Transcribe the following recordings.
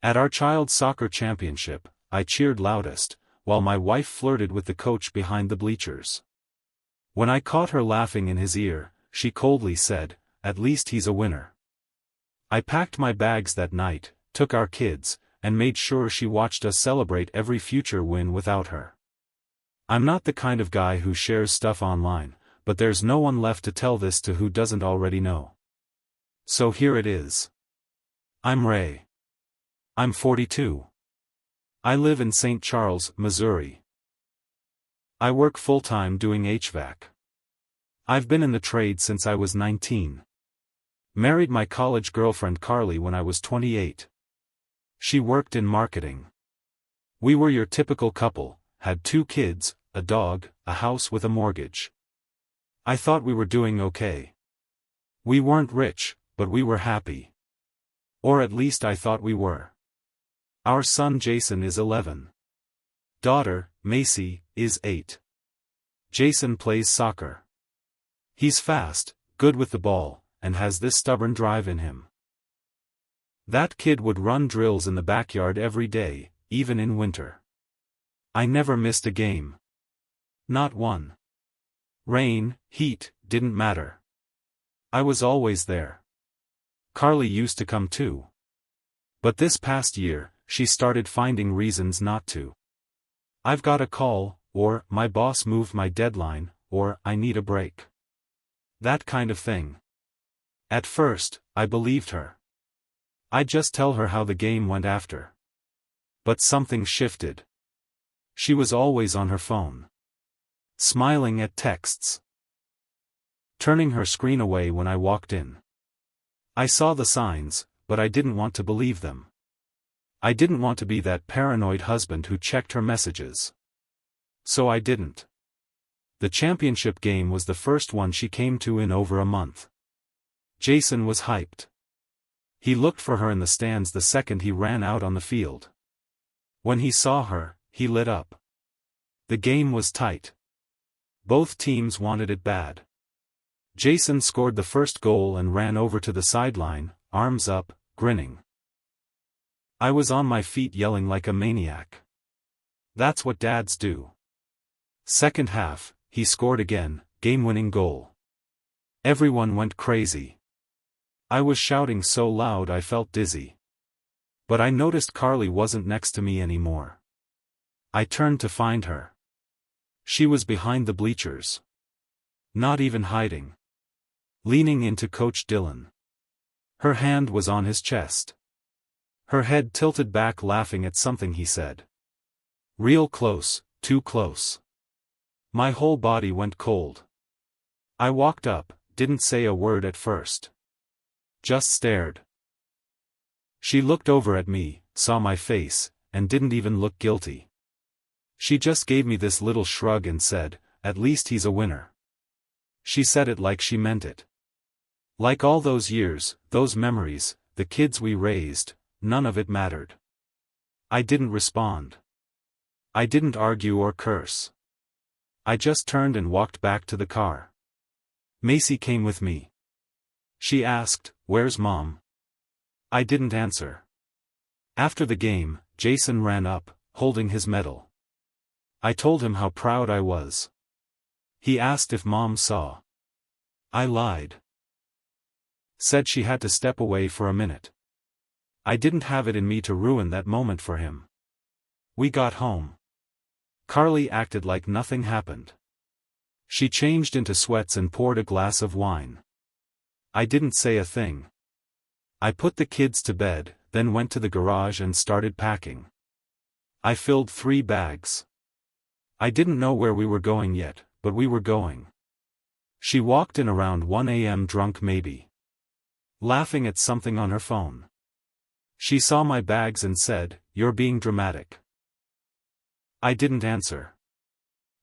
At our child's soccer championship, I cheered loudest, while my wife flirted with the coach behind the bleachers. When I caught her laughing in his ear, she coldly said, "At least he's a winner." I packed my bags that night, took our kids, and made sure she watched us celebrate every future win without her. I'm not the kind of guy who shares stuff online, but there's no one left to tell this to who doesn't already know. So here it is. I'm Ray. I'm 42. I live in St. Charles, Missouri. I work full-time doing HVAC. I've been in the trade since I was 19. Married my college girlfriend Carly when I was 28. She worked in marketing. We were your typical couple, had 2 kids, a dog, a house with a mortgage. I thought we were doing okay. We weren't rich, but we were happy. Or at least I thought we were. Our son Jason is 11. Daughter, Macy, is 8. Jason plays soccer. He's fast, good with the ball, and has this stubborn drive in him. That kid would run drills in the backyard every day, even in winter. I never missed a game. Not one. Rain, heat, didn't matter. I was always there. Carly used to come too. But this past year, she started finding reasons not to. I've got a call, or my boss moved my deadline, or I need a break. That kind of thing. At first, I believed her. I'd just tell her how the game went after. But something shifted. She was always on her phone. Smiling at texts. Turning her screen away when I walked in. I saw the signs, but I didn't want to believe them. I didn't want to be that paranoid husband who checked her messages. So I didn't. The championship game was the first one she came to in over a month. Jason was hyped. He looked for her in the stands the second he ran out on the field. When he saw her, he lit up. The game was tight. Both teams wanted it bad. Jason scored the first goal and ran over to the sideline, arms up, grinning. I was on my feet yelling like a maniac. That's what dads do. Second half, he scored again, game-winning goal. Everyone went crazy. I was shouting so loud I felt dizzy. But I noticed Carly wasn't next to me anymore. I turned to find her. She was behind the bleachers. Not even hiding. Leaning into Coach Dylan. Her hand was on his chest. Her head tilted back laughing at something he said. Real close, too close. My whole body went cold. I walked up, didn't say a word at first. Just stared. She looked over at me, saw my face, and didn't even look guilty. She just gave me this little shrug and said, "At least he's a winner." She said it like she meant it. Like all those years, those memories, the kids we raised, none of it mattered. I didn't respond. I didn't argue or curse. I just turned and walked back to the car. Macy came with me. She asked, "Where's Mom?" I didn't answer. After the game, Jason ran up, holding his medal. I told him how proud I was. He asked if Mom saw. I lied. Said she had to step away for a minute. I didn't have it in me to ruin that moment for him. We got home. Carly acted like nothing happened. She changed into sweats and poured a glass of wine. I didn't say a thing. I put the kids to bed, then went to the garage and started packing. I filled 3 bags. I didn't know where we were going yet, but we were going. She walked in around 1 a.m. drunk maybe. Laughing at something on her phone. She saw my bags and said, "You're being dramatic." I didn't answer.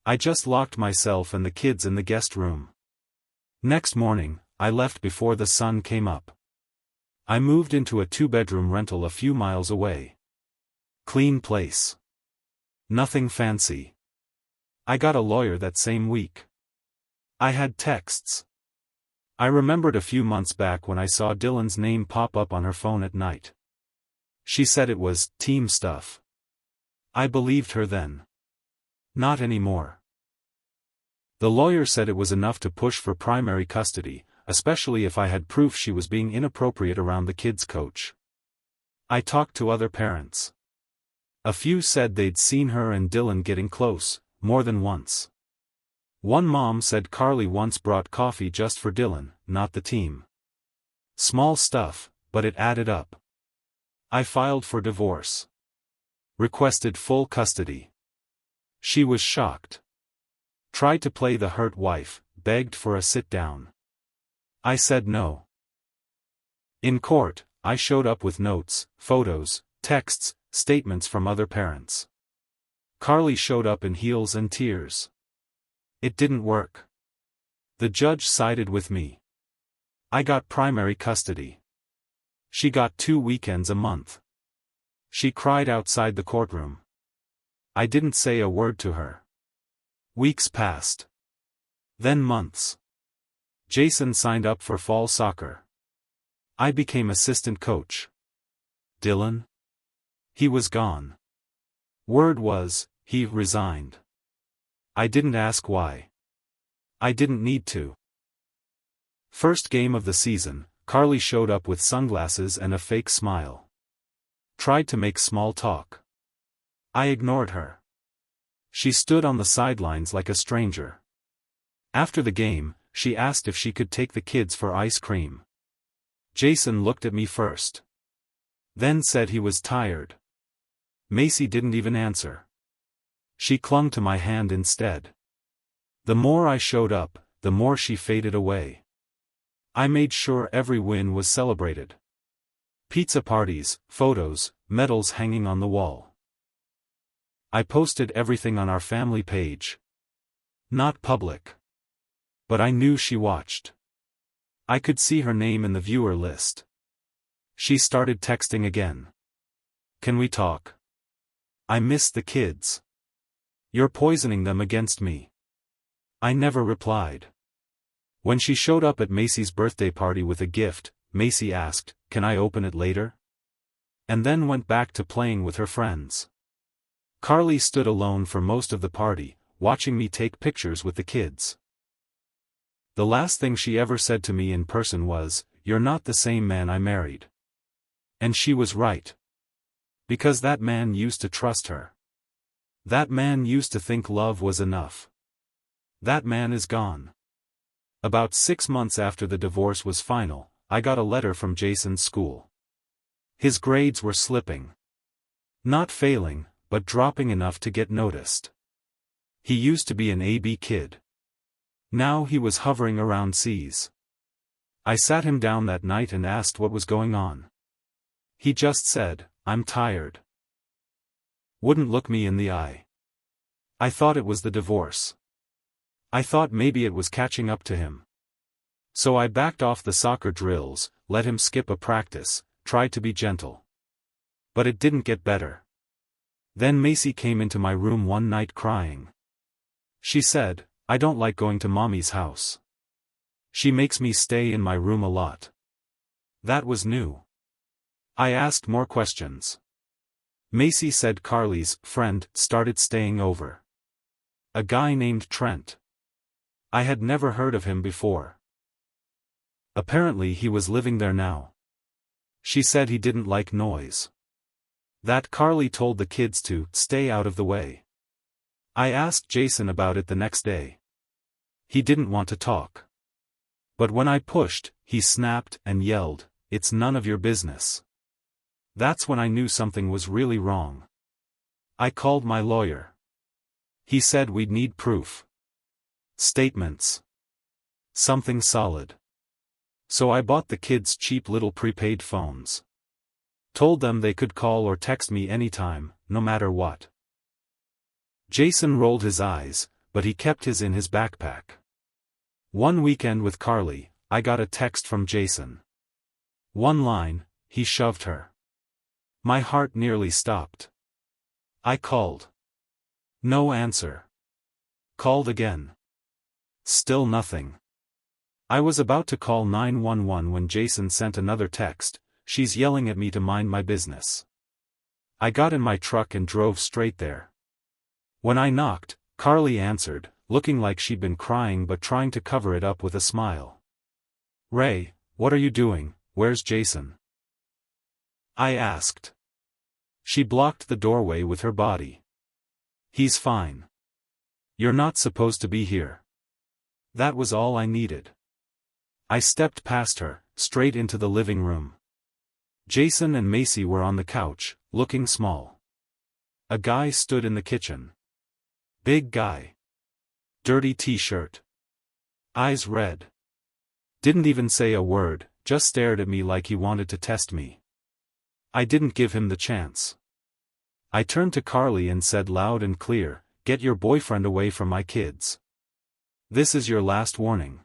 I just locked myself and the kids in the guest room. Next morning, I left before the sun came up. I moved into a 2-bedroom rental a few miles away. Clean place. Nothing fancy. I got a lawyer that same week. I had texts. I remembered a few months back when I saw Dylan's name pop up on her phone at night. She said it was team stuff. I believed her then. Not anymore. The lawyer said it was enough to push for primary custody, especially if I had proof she was being inappropriate around the kids' coach. I talked to other parents. A few said they'd seen her and Dylan getting close, more than once. One mom said Carly once brought coffee just for Dylan, not the team. Small stuff, but it added up. I filed for divorce. Requested full custody. She was shocked. Tried to play the hurt wife, begged for a sit-down. I said no. In court, I showed up with notes, photos, texts, statements from other parents. Carly showed up in heels and tears. It didn't work. The judge sided with me. I got primary custody. She got 2 weekends a month. She cried outside the courtroom. I didn't say a word to her. Weeks passed. Then months. Jason signed up for fall soccer. I became assistant coach. Dylan? He was gone. Word was, he resigned. I didn't ask why. I didn't need to. First game of the season, Carly showed up with sunglasses and a fake smile. Tried to make small talk. I ignored her. She stood on the sidelines like a stranger. After the game, she asked if she could take the kids for ice cream. Jason looked at me first. Then said he was tired. Macy didn't even answer. She clung to my hand instead. The more I showed up, the more she faded away. I made sure every win was celebrated. Pizza parties, photos, medals hanging on the wall. I posted everything on our family page. Not public. But I knew she watched. I could see her name in the viewer list. She started texting again. Can we talk? I miss the kids. You're poisoning them against me. I never replied. When she showed up at Macy's birthday party with a gift, Macy asked, "Can I open it later?" And then went back to playing with her friends. Carly stood alone for most of the party, watching me take pictures with the kids. The last thing she ever said to me in person was, "You're not the same man I married." And she was right. Because that man used to trust her. That man used to think love was enough. That man is gone. About 6 months after the divorce was final, I got a letter from Jason's school. His grades were slipping. Not failing, but dropping enough to get noticed. He used to be an AB kid. Now he was hovering around C's. I sat him down that night and asked what was going on. He just said, "I'm tired." Wouldn't look me in the eye. I thought it was the divorce. I thought maybe it was catching up to him. So I backed off the soccer drills, let him skip a practice, tried to be gentle. But it didn't get better. Then Macy came into my room one night crying. She said, "I don't like going to Mommy's house. She makes me stay in my room a lot." That was new. I asked more questions. Macy said Carly's friend started staying over. A guy named Trent. I had never heard of him before. Apparently he was living there now. She said he didn't like noise. That Carly told the kids to stay out of the way. I asked Jason about it the next day. He didn't want to talk. But when I pushed, he snapped and yelled, "It's none of your business." That's when I knew something was really wrong. I called my lawyer. He said we'd need proof. Statements. Something solid. So I bought the kids cheap little prepaid phones. Told them they could call or text me anytime, no matter what. Jason rolled his eyes, but he kept his in his backpack. One weekend with Carly, I got a text from Jason. One line, he shoved her. My heart nearly stopped. I called. No answer. Called again. Still nothing. I was about to call 911 when Jason sent another text, "She's yelling at me to mind my business." I got in my truck and drove straight there. When I knocked, Carly answered, looking like she'd been crying but trying to cover it up with a smile. "Ray, what are you doing? Where's Jason?" I asked. She blocked the doorway with her body. "He's fine. You're not supposed to be here." That was all I needed. I stepped past her, straight into the living room. Jason and Macy were on the couch, looking small. A guy stood in the kitchen. Big guy. Dirty t-shirt. Eyes red. Didn't even say a word, just stared at me like he wanted to test me. I didn't give him the chance. I turned to Carly and said loud and clear, "Get your boyfriend away from my kids. This is your last warning."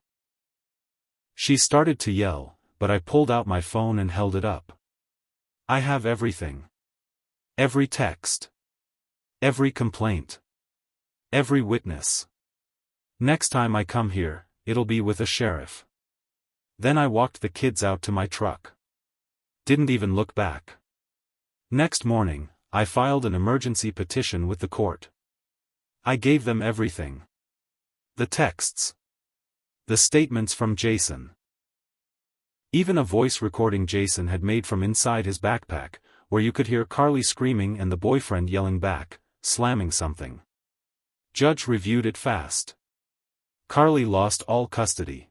She started to yell, but I pulled out my phone and held it up. I have everything. Every text. Every complaint. Every witness. Next time I come here, it'll be with a sheriff. Then I walked the kids out to my truck. Didn't even look back. Next morning, I filed an emergency petition with the court. I gave them everything. The texts. The statements from Jason. Even a voice recording Jason had made from inside his backpack, where you could hear Carly screaming and the boyfriend yelling back, slamming something. Judge reviewed it fast. Carly lost all custody.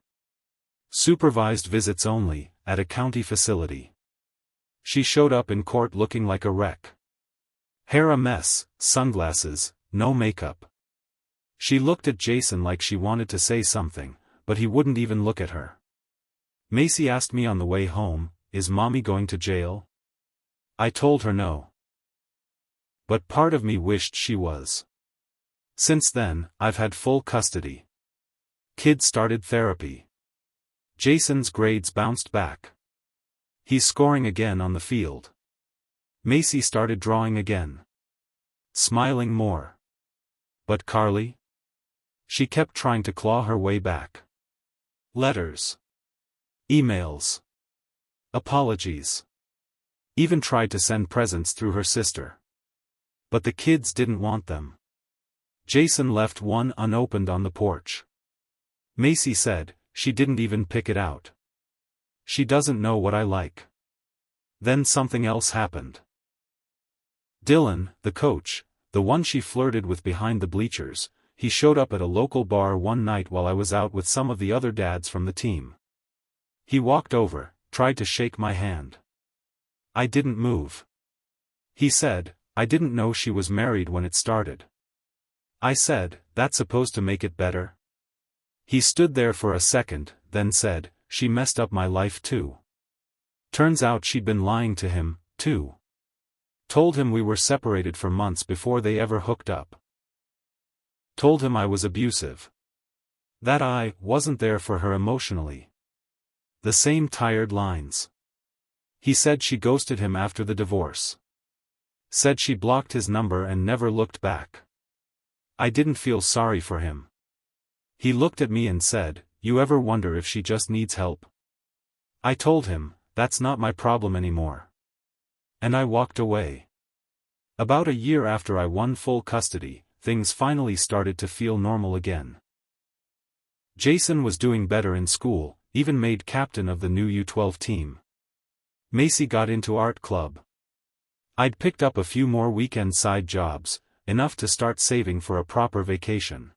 Supervised visits only, at a county facility. She showed up in court looking like a wreck. Hair a mess, sunglasses, no makeup. She looked at Jason like she wanted to say something, but he wouldn't even look at her. Macy asked me on the way home, "Is mommy going to jail?" I told her no. But part of me wished she was. Since then, I've had full custody. Kids started therapy. Jason's grades bounced back. He's scoring again on the field. Macy started drawing again. Smiling more. But Carly? She kept trying to claw her way back. Letters. Emails. Apologies. Even tried to send presents through her sister. But the kids didn't want them. Jason left one unopened on the porch. Macy said, she didn't even pick it out. She doesn't know what I like. Then something else happened. Dylan, the coach, the one she flirted with behind the bleachers, he showed up at a local bar one night while I was out with some of the other dads from the team. He walked over, tried to shake my hand. I didn't move. He said, "I didn't know she was married when it started." I said, "That's supposed to make it better?" He stood there for a second, then said, "She messed up my life too." Turns out she'd been lying to him, too. Told him we were separated for months before they ever hooked up. Told him I was abusive. That I wasn't there for her emotionally. The same tired lines. He said she ghosted him after the divorce. Said she blocked his number and never looked back. I didn't feel sorry for him. He looked at me and said, "You ever wonder if she just needs help?" I told him, "That's not my problem anymore." And I walked away. About a year after I won full custody, things finally started to feel normal again. Jason was doing better in school, even made captain of the new U12 team. Macy got into art club. I'd picked up a few more weekend side jobs, enough to start saving for a proper vacation.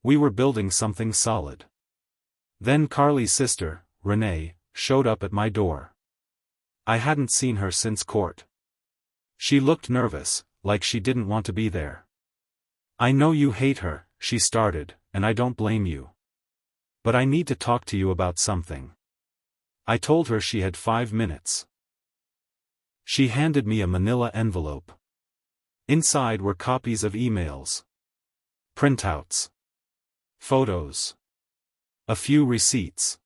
We were building something solid. Then Carly's sister, Renee, showed up at my door. I hadn't seen her since court. She looked nervous, like she didn't want to be there. "I know you hate her," she started, "and I don't blame you. But I need to talk to you about something." I told her she had 5 minutes. She handed me a manila envelope. Inside were copies of emails. Printouts. Photos. A few receipts.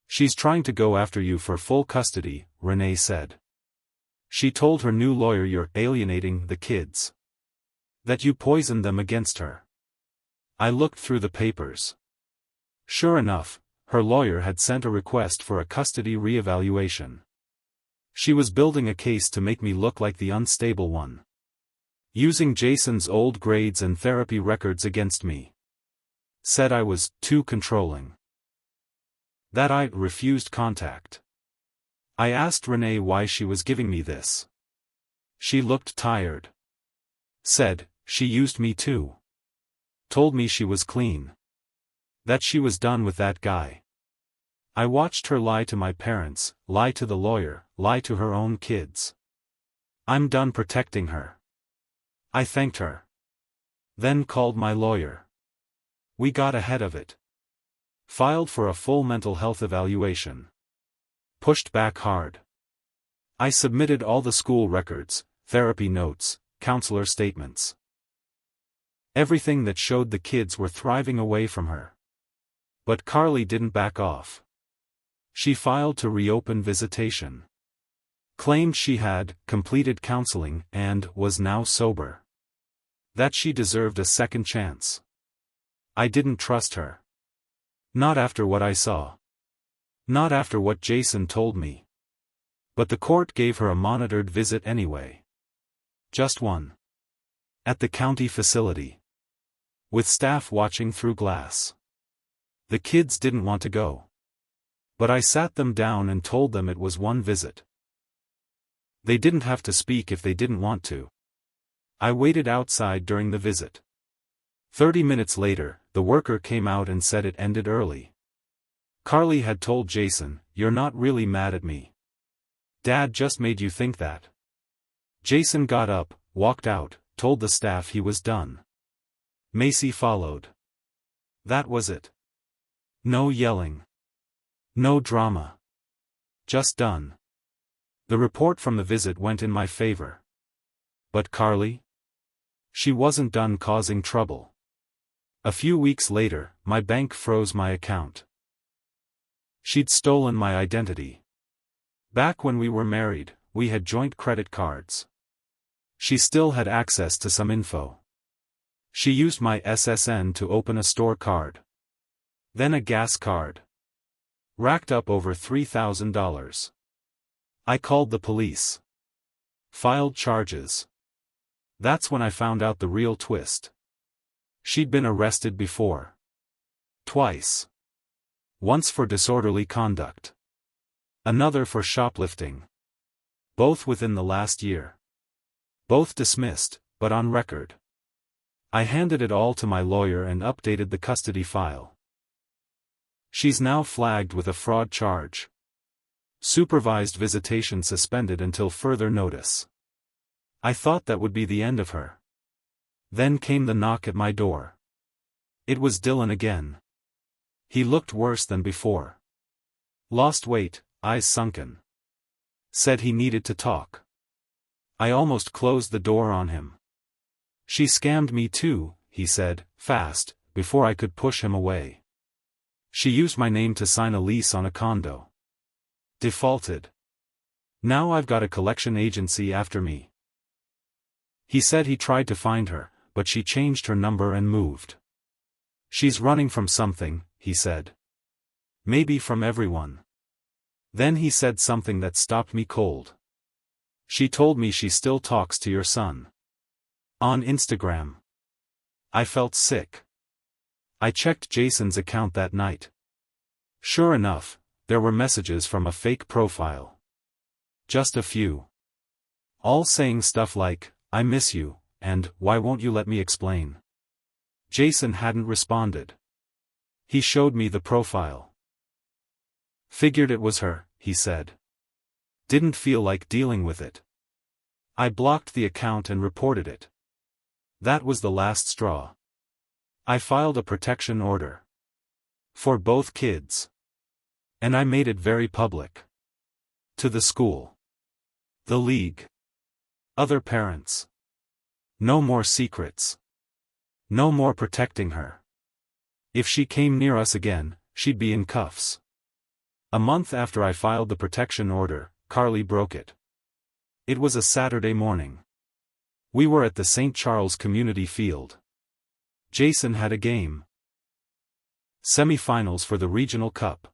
"She's trying to go after you for full custody," Renee said. "She told her new lawyer you're alienating the kids. That you poisoned them against her." I looked through the papers. Sure enough, her lawyer had sent a request for a custody reevaluation. She was building a case to make me look like the unstable one. Using Jason's old grades and therapy records against me. Said I was too controlling. That I refused contact. I asked Renee why she was giving me this. She looked tired. Said, she used me too. Told me she was clean. That she was done with that guy. I watched her lie to my parents, lie to the lawyer, lie to her own kids. I'm done protecting her. I thanked her. Then called my lawyer. We got ahead of it. Filed for a full mental health evaluation. Pushed back hard. I submitted all the school records, therapy notes, counselor statements. Everything that showed the kids were thriving away from her. But Carly didn't back off. She filed to reopen visitation. Claimed she had completed counseling and was now sober. That she deserved a second chance. I didn't trust her. Not after what I saw. Not after what Jason told me. But the court gave her a monitored visit anyway. Just one. At the county facility. With staff watching through glass. The kids didn't want to go. But I sat them down and told them it was one visit. They didn't have to speak if they didn't want to. I waited outside during the visit. 30 minutes later, the worker came out and said it ended early. Carly had told Jason, "You're not really mad at me. Dad just made you think that." Jason got up, walked out, told the staff he was done. Macy followed. That was it. No yelling. No drama. Just done. The report from the visit went in my favor. But Carly? She wasn't done causing trouble. A few weeks later, my bank froze my account. She'd stolen my identity. Back when we were married, we had joint credit cards. She still had access to some info. She used my SSN to open a store card. Then a gas card. Racked up over $3,000. I called the police. Filed charges. That's when I found out the real twist. She'd been arrested before. Twice. Once for disorderly conduct. Another for shoplifting. Both within the last year. Both dismissed, but on record. I handed it all to my lawyer and updated the custody file. She's now flagged with a fraud charge. Supervised visitation suspended until further notice. I thought that would be the end of her. Then came the knock at my door. It was Dylan again. He looked worse than before. Lost weight, eyes sunken. Said he needed to talk. I almost closed the door on him. She scammed me too, he said, fast, before I could push him away. She used my name to sign a lease on a condo. Defaulted. Now I've got a collection agency after me. He said he tried to find her, but she changed her number and moved. She's running from something, he said. Maybe from everyone. Then he said something that stopped me cold. She told me she still talks to your son. On Instagram. I felt sick. I checked Jason's account that night. Sure enough, there were messages from a fake profile. Just a few. All saying stuff like, "I miss you," and "Why won't you let me explain?" Jason hadn't responded. He showed me the profile. Figured it was her, he said. Didn't feel like dealing with it. I blocked the account and reported it. That was the last straw. I filed a protection order. For both kids. And I made it very public. To the school. The league. Other parents. No more secrets. No more protecting her. If she came near us again, she'd be in cuffs. A month after I filed the protection order, Carly broke it. It was a Saturday morning. We were at the St. Charles Community Field. Jason had a game. Semi-finals for the Regional Cup.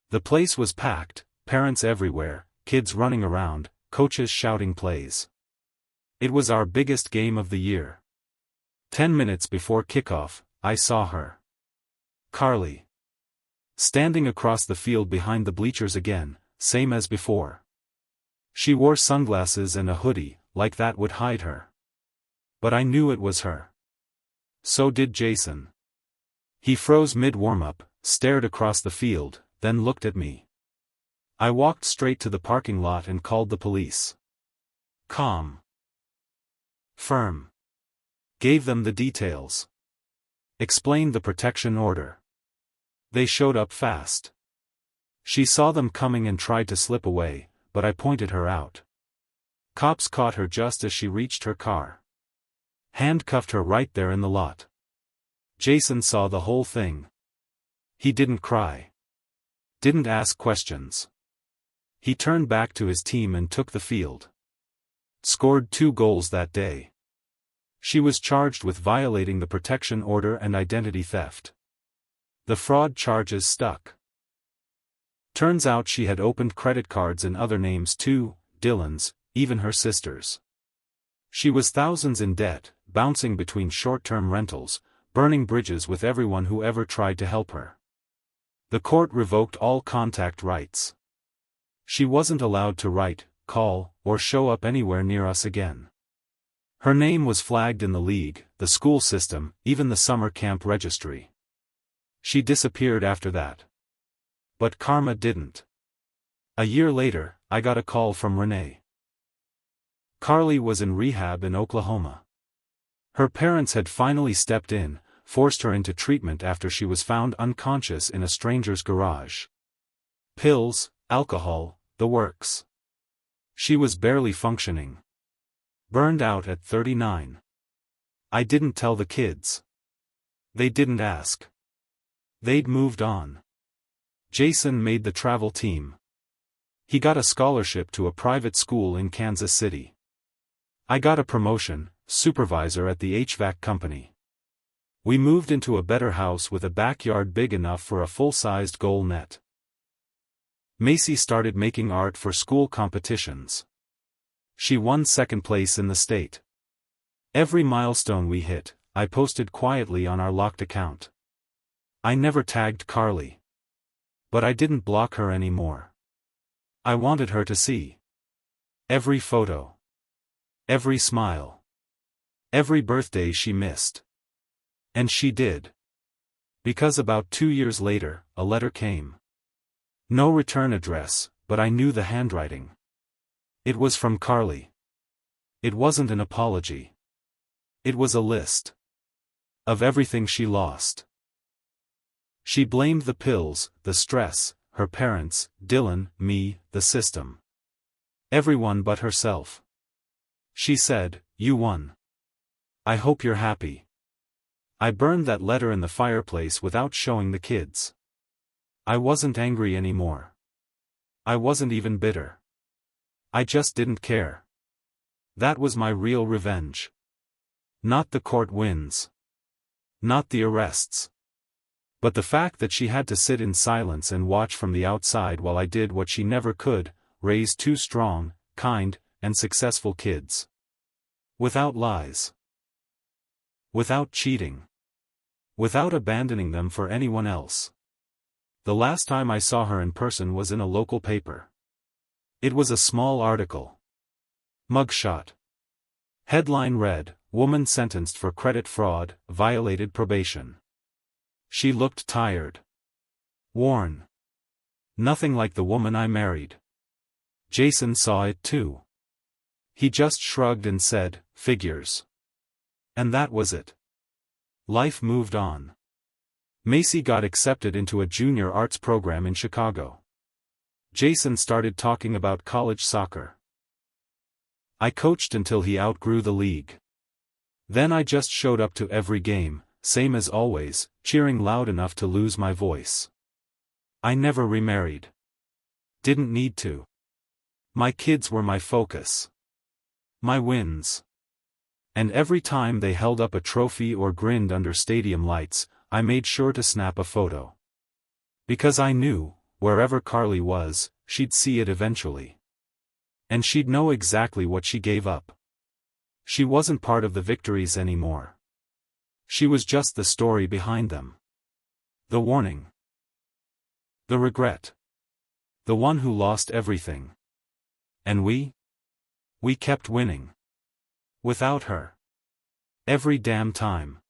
The place was packed, parents everywhere, kids running around, coaches shouting plays. It was our biggest game of the year. 10 minutes before kickoff, I saw her. Carly. Standing across the field behind the bleachers again, same as before. She wore sunglasses and a hoodie, like that would hide her. But I knew it was her. So did Jason. He froze mid-warm-up, stared across the field, then looked at me. I walked straight to the parking lot and called the police. Calm. Firm. Gave them the details. Explained the protection order. They showed up fast. She saw them coming and tried to slip away, but I pointed her out. Cops caught her just as she reached her car. Handcuffed her right there in the lot. Jason saw the whole thing. He didn't cry. Didn't ask questions. He turned back to his team and took the field. Scored 2 goals that day. She was charged with violating the protection order and identity theft. The fraud charges stuck. Turns out she had opened credit cards in other names too, Dylan's, even her sister's. She was thousands in debt, bouncing between short-term rentals, burning bridges with everyone who ever tried to help her. The court revoked all contact rights. She wasn't allowed to write, call, or show up anywhere near us again. Her name was flagged in the league, the school system, even the summer camp registry. She disappeared after that. But karma didn't. A year later, I got a call from Renee. Carly was in rehab in Oklahoma. Her parents had finally stepped in, forced her into treatment after she was found unconscious in a stranger's garage. Pills, alcohol, the works. She was barely functioning. Burned out at 39. I didn't tell the kids. They didn't ask. They'd moved on. Jason made the travel team. He got a scholarship to a private school in Kansas City. I got a promotion, supervisor at the HVAC company. We moved into a better house with a backyard big enough for a full-sized goal net. Macy started making art for school competitions. She won 2nd place in the state. Every milestone we hit, I posted quietly on our locked account. I never tagged Carly. But I didn't block her anymore. I wanted her to see. Every photo. Every smile. Every birthday she missed. And she did. Because about 2 years later, a letter came. No return address, but I knew the handwriting. It was from Carly. It wasn't an apology. It was a list. Of everything she lost. She blamed the pills, the stress, her parents, Dylan, me, the system. Everyone but herself. She said, "You won. I hope you're happy." I burned that letter in the fireplace without showing the kids. I wasn't angry anymore. I wasn't even bitter. I just didn't care. That was my real revenge. Not the court wins. Not the arrests. But the fact that she had to sit in silence and watch from the outside while I did what she never could, raise 2 strong, kind, and successful kids. Without lies. Without cheating. Without abandoning them for anyone else. The last time I saw her in person was in a local paper. It was a small article. Mugshot. Headline read, "Woman sentenced for credit fraud, violated probation." She looked tired. Worn. Nothing like the woman I married. Jason saw it too. He just shrugged and said, "Figures." And that was it. Life moved on. Macy got accepted into a junior arts program in Chicago. Jason started talking about college soccer. I coached until he outgrew the league. Then I just showed up to every game, same as always, cheering loud enough to lose my voice. I never remarried. Didn't need to. My kids were my focus. My wins. And every time they held up a trophy or grinned under stadium lights, I made sure to snap a photo. Because I knew, wherever Carly was, she'd see it eventually. And she'd know exactly what she gave up. She wasn't part of the victories anymore. She was just the story behind them. The warning. The regret. The one who lost everything. And we? We kept winning. Without her. Every damn time.